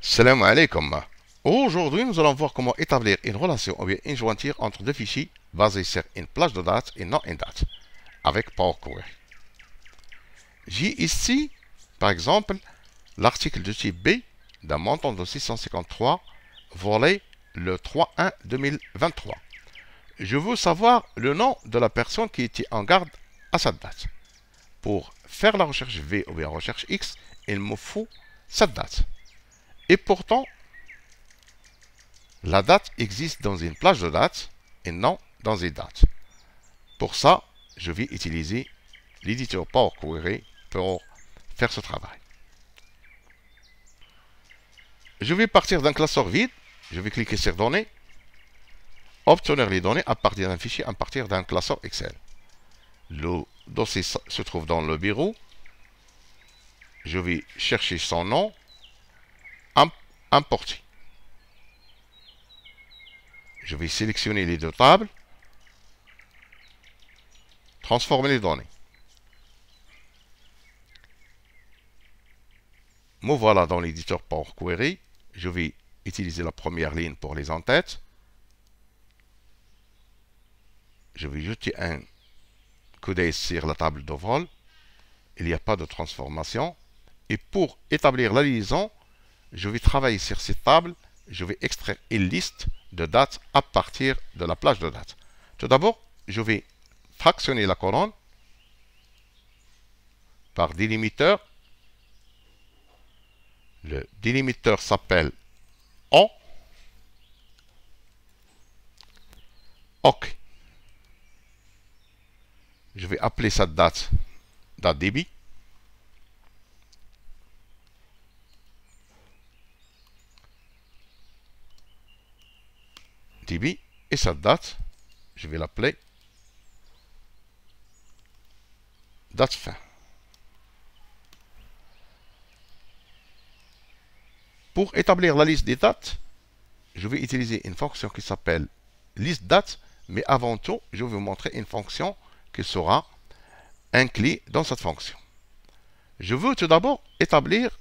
Salam alaikum. Aujourd'hui, nous allons voir comment établir une relation ou bien une jointure entre deux fichiers basés sur une plage de date et non une date avec Power Query. J'ai ici, par exemple, l'article de type B d'un montant de 653 volé le 3/1/2023. Je veux savoir le nom de la personne qui était en garde à cette date. Pour faire la recherche V ou bien recherche X, il me faut cette date. Et pourtant, la date existe dans une plage de date et non dans une date. Pour ça, je vais utiliser l'éditeur Power Query pour faire ce travail. Je vais partir d'un classeur vide. Je vais cliquer sur Données. Obtenir les données à partir d'un fichier, à partir d'un classeur Excel. Le dossier se trouve dans le bureau. Je vais chercher son nom. Importer. Je vais sélectionner les deux tables. Transformer les données. Me voilà dans l'éditeur Power Query. Je vais utiliser la première ligne pour les en-têtes. Je vais jeter un coup d'œil sur la table de vol. Il n'y a pas de transformation. Et pour établir la liaison, je vais travailler sur cette table. Je vais extraire une liste de dates à partir de la plage de dates. Tout d'abord, je vais fractionner la colonne par délimiteur. Le délimiteur s'appelle O. OK. Je vais appeler cette date débit. Débit. Et cette date, je vais l'appeler date fin. Pour établir la liste des dates, je vais utiliser une fonction qui s'appelle liste date, mais avant tout, je vais vous montrer une fonction qui sera incluse dans cette fonction. Je veux tout d'abord établir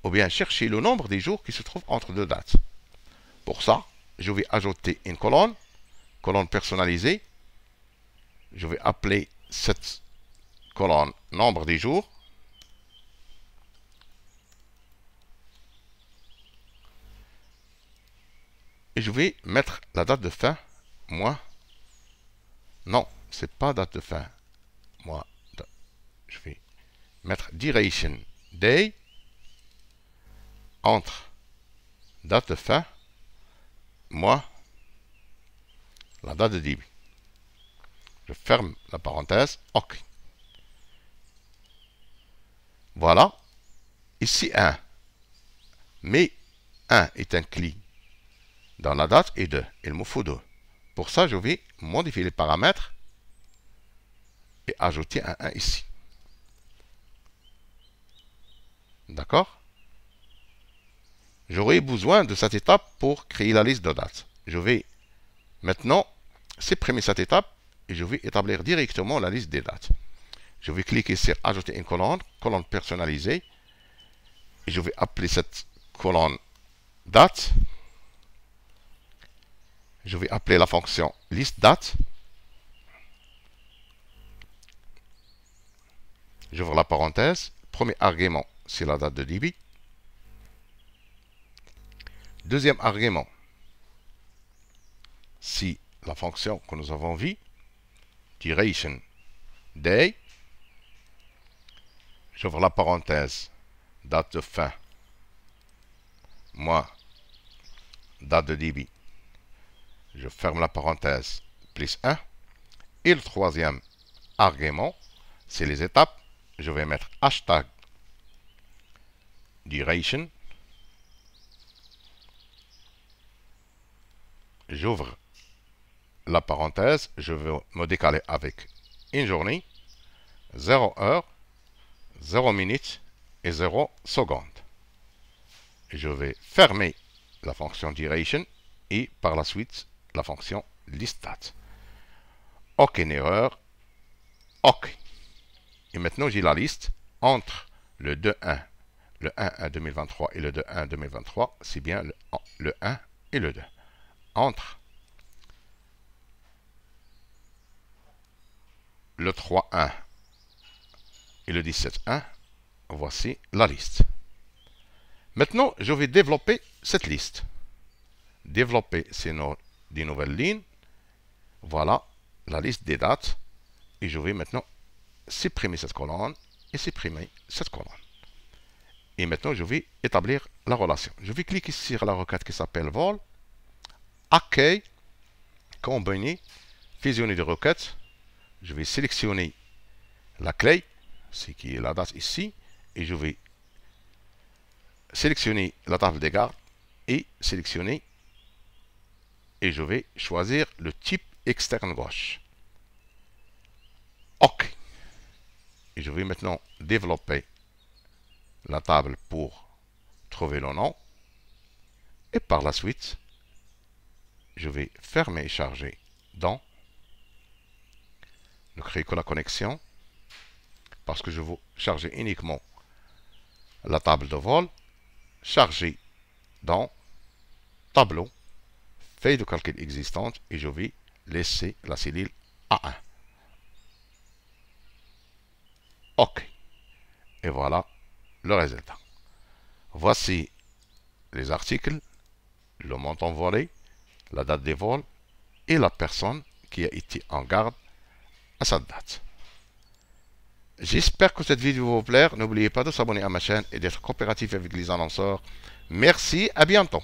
ou bien chercher le nombre des jours qui se trouvent entre deux dates. Pour ça, je vais ajouter une colonne personnalisée. Je vais appeler cette colonne nombre des jours. Et je vais mettre la date de fin, non, c'est pas date de fin, je vais mettre duration day entre date de fin, la date de début. Je ferme la parenthèse, OK. Voilà, ici 1, mais 1 est inclus dans la date et 2, il me faut 2. Pour ça, je vais modifier les paramètres et ajouter un 1 ici. D'accord? J'aurai besoin de cette étape pour créer la liste de dates. Je vais maintenant supprimer cette étape et je vais établir directement la liste des dates. Je vais cliquer sur ajouter une colonne personnalisée, et je vais appeler cette colonne date. Je vais appeler la fonction liste date. J'ouvre la parenthèse. Premier argument, c'est la date de débit. Deuxième argument, c'est la fonction que nous avons vue, duration day. J'ouvre la parenthèse, date de fin, date de débit. Je ferme la parenthèse, plus 1. Et le troisième argument, c'est les étapes. Je vais mettre hashtag duration. J'ouvre la parenthèse, je vais me décaler avec une journée, 0 heure, 0 minute et 0 seconde. Je vais fermer la fonction duration et par la suite la fonction listDate. Aucune erreur. OK. Et maintenant j'ai la liste entre le 2.1, le 1 2023 et le 2 2023, c'est bien le 1 et le 2. Entre le 3-1 et le 17-1, voici la liste. Maintenant, je vais développer cette liste. Développer des nouvelles lignes. Voilà la liste des dates. Et je vais maintenant supprimer cette colonne et supprimer cette colonne. Et maintenant, je vais établir la relation. Je vais cliquer sur la requête qui s'appelle vol. Accueil, combiner, fusionner des requêtes. Je vais sélectionner la clé, ce qui est la date ici, et je vais sélectionner la table des gardes et sélectionner, et je vais choisir le type externe gauche. OK. Et je vais maintenant développer la table pour trouver le nom. Et par la suite, je vais fermer et charger dans. Ne créer que la connexion. Parce que je veux charger uniquement la table de vol. Charger dans tableau. Feuille de calcul existante. Et je vais laisser la cellule A1. OK. Et voilà le résultat. Voici les articles, le montant volé, la date des vols et la personne qui a été en garde à cette date. J'espère que cette vidéo vous plaire. N'oubliez pas de s'abonner à ma chaîne et d'être coopératif avec les annonceurs. Merci, à bientôt.